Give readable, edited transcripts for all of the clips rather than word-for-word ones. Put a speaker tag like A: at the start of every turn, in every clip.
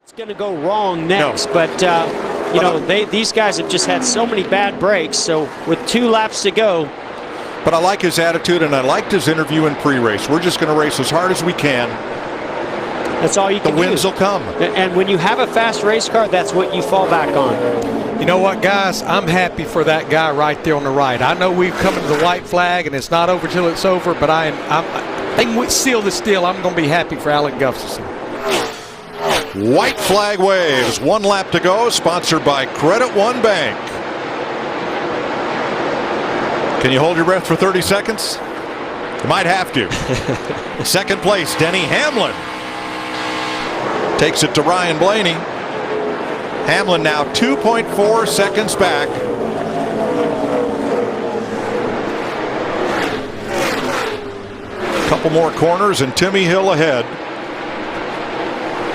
A: It's going to go wrong next, but you know, these guys have just had so many bad breaks. So with 2 laps to go.
B: But I like his attitude, and I liked his interview in pre-race. We're just going to race as hard as we can.
A: That's all you can do.
B: The wins will come.
A: And when you have a fast race car, that's what you fall back on.
C: You know what, guys? I'm happy for that guy right there on the right. I know we've come to the white flag, and it's not over till it's over, but I think seal the deal. I'm going to be happy for Alec Gustafson.
B: White flag waves. 1 lap to go. Sponsored by Credit One Bank. Can you hold your breath for 30 seconds? You might have to. Second place, Denny Hamlin. Takes it to Ryan Blaney. Hamlin now 2.4 seconds back. A couple more corners and Timmy Hill ahead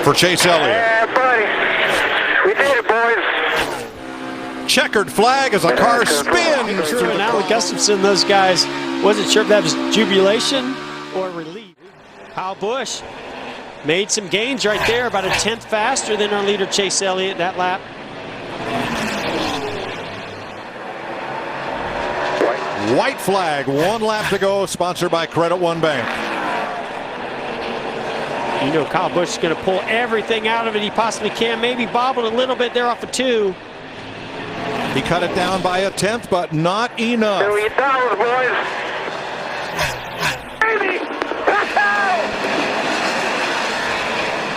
B: for Chase Elliott.
D: Yeah, buddy. We did it, boys.
B: Checkered flag as a car spins.
A: True, and Alec Gustafson, those guys, wasn't sure if that was jubilation or relief. Kyle Busch made some gains right there, about a 10th faster than our leader Chase Elliott that lap.
B: White flag, 1 lap to go, sponsored by Credit One Bank.
A: You know Kyle Busch is going to pull everything out of it he possibly can. Maybe bobbled a little bit there off of 2.
B: He cut it down by a 10th, but not enough.
D: Do you dollars, boys? Baby!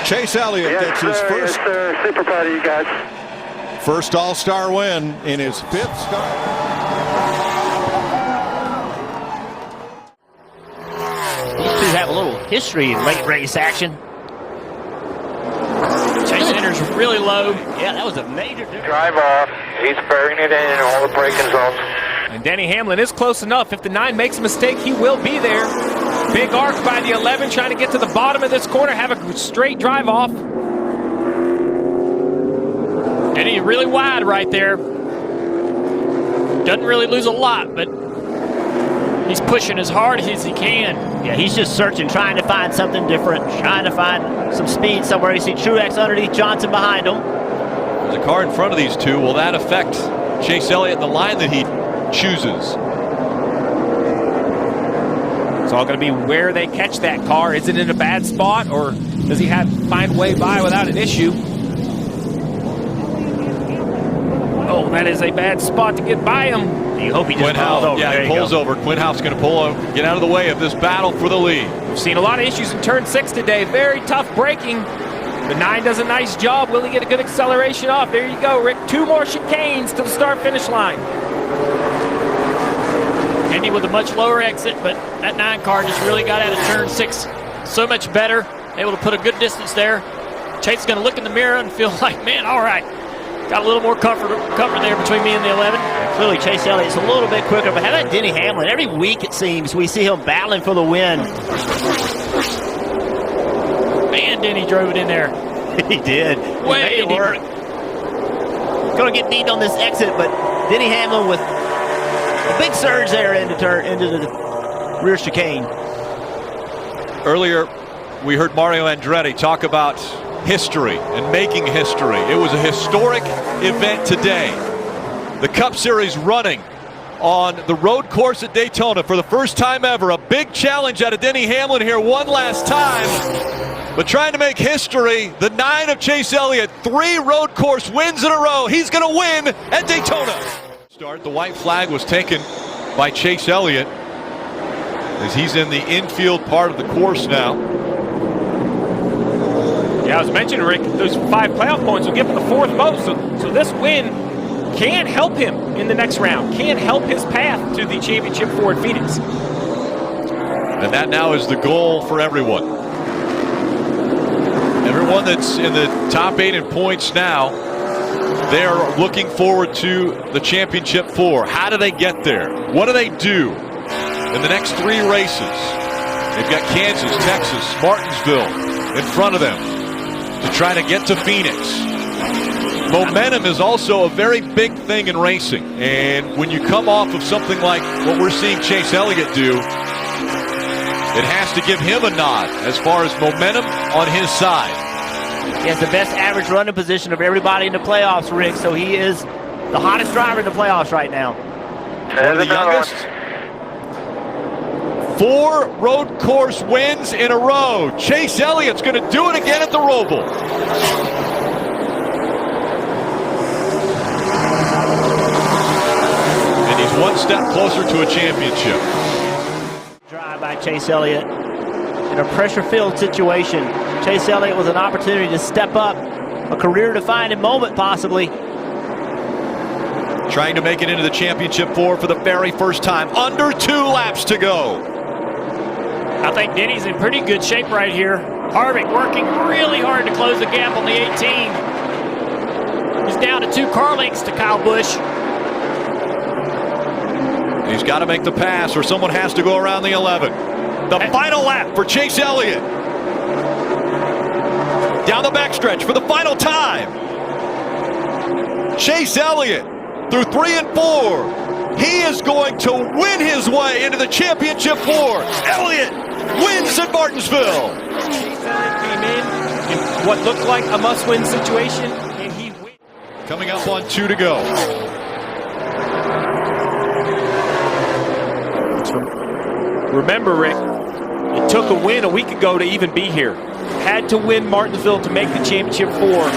B: Chase Elliott gets his first.
D: Yes, sir. Super proud of you guys.
B: First All-Star win in his 5th start.
E: These two have a little history in late race action. Chase enters really low. Yeah, that was a major difference.
D: Drive off. He's burying it in all the braking zones.
F: And Denny Hamlin is close enough. If the 9 makes a mistake, he will be there. Big arc by the 11, trying to get to the bottom of this corner, have a straight drive off. And he's really wide right there. Doesn't really lose a lot, but he's pushing as hard as he can.
E: Yeah, he's just searching, trying to find something different, trying to find some speed somewhere. You see Truex underneath, Johnson behind him.
G: There's a car in front of these two. Will that affect Chase Elliott, the line that he chooses?
F: It's all going to be where they catch that car. Is it in a bad spot, or does he find a way by without an issue? Oh, that is a bad spot to get by him.
E: You hope he just pulls over.
G: Yeah, he pulls over. Quinhoff's going to pull over, get out of the way of this battle for the lead.
F: We've seen a lot of issues in turn 6 today. Very tough braking. The 9 does a nice job. Will he get a good acceleration off? There you go, Rick. 2 more chicanes to the start-finish line. Indy with a much lower exit, but that 9 car just really got out of turn 6 so much better. Able to put a good distance there. Chase is going to look in the mirror and feel like, man, all right. Got a little more comfort there between me and the 11.
E: Clearly, Chase Elliott's a little bit quicker, but how about Denny Hamlin? Every week, it seems, we see him battling for the win.
F: Man, Denny drove it in there.
E: He did.
F: Way
E: it work. Going to get beat on this exit, but Denny Hamlin with a big surge there into the rear chicane.
G: Earlier, we heard Mario Andretti talk about history and making history. It was a historic event today. The Cup Series running on the road course at Daytona for the first time ever. A big challenge out of Denny Hamlin here one last time. But trying to make history, the 9 of Chase Elliott, 3 road course wins in a row. He's going to win at Daytona. Start. The white flag was taken by Chase Elliott as he's in the infield part of the course now.
F: Yeah, I was mentioning, Rick, those 5 playoff points will give him the 4th most. So this win can help him in the next round, can help his path to the championship for Phoenix.
G: And that now is the goal for everyone. Everyone that's in the top 8 in points now, they're looking forward to the championship 4. How do they get there? What do they do in the next 3 races? They've got Kansas, Texas, Martinsville in front of them to try to get to Phoenix. Momentum is also a very big thing in racing. And when you come off of something like what we're seeing Chase Elliott do, it has to give him a nod as far as momentum on his side.
E: He has the best average running position of everybody in the playoffs, Rick, so he is the hottest driver in the playoffs right now.
G: One of the youngest. 4 road course wins in a row. Chase Elliott's going to do it again at the Roval. And he's one step closer to a championship.
E: Drive by Chase Elliott in a pressure-filled situation. Chase Elliott with an opportunity to step up, a career-defining moment possibly.
G: Trying to make it into the championship 4 for the very first time. Under 2 laps to go.
F: I think Denny's in pretty good shape right here. Harvick working really hard to close the gap on the 18. He's down to 2 car lengths to Kyle Busch.
G: He's got to make the pass or someone has to go around the 11. The final lap for Chase Elliott. Down the backstretch for the final time. Chase Elliott through 3 and 4. He is going to win his way into the championship 4. Elliott wins at Martinsville.
A: Chase Elliott came in what looked like a must-win situation, and he wins.
G: Coming up on 2 to go.
A: Remember, Rick, it took a win a week ago to even be here. Had to win Martinsville to make the championship 4.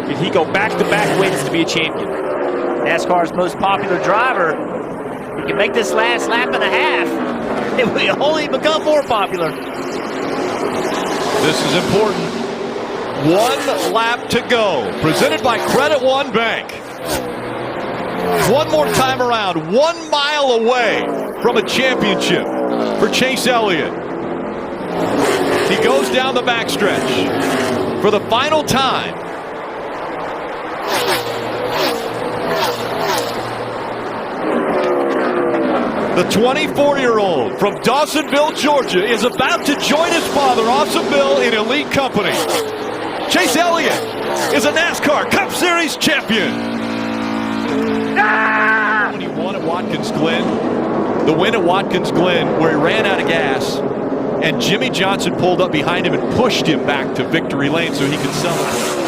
A: Did he go back-to-back wins to be a champion?
E: NASCAR's most popular driver. He can make this last lap and a half. It will only become more popular.
G: This is important. 1 lap to go. Presented by Credit One Bank. One more time around. 1 mile away from a championship for Chase Elliott. He goes down the backstretch for the final time. The 24-year-old from Dawsonville, Georgia, is about to join his father, Awesome Bill, in elite company. Chase Elliott is a NASCAR Cup Series champion. When he won at Watkins Glen, the win at Watkins Glen, where he ran out of gas, and Jimmy Johnson pulled up behind him and pushed him back to victory lane so he could celebrate.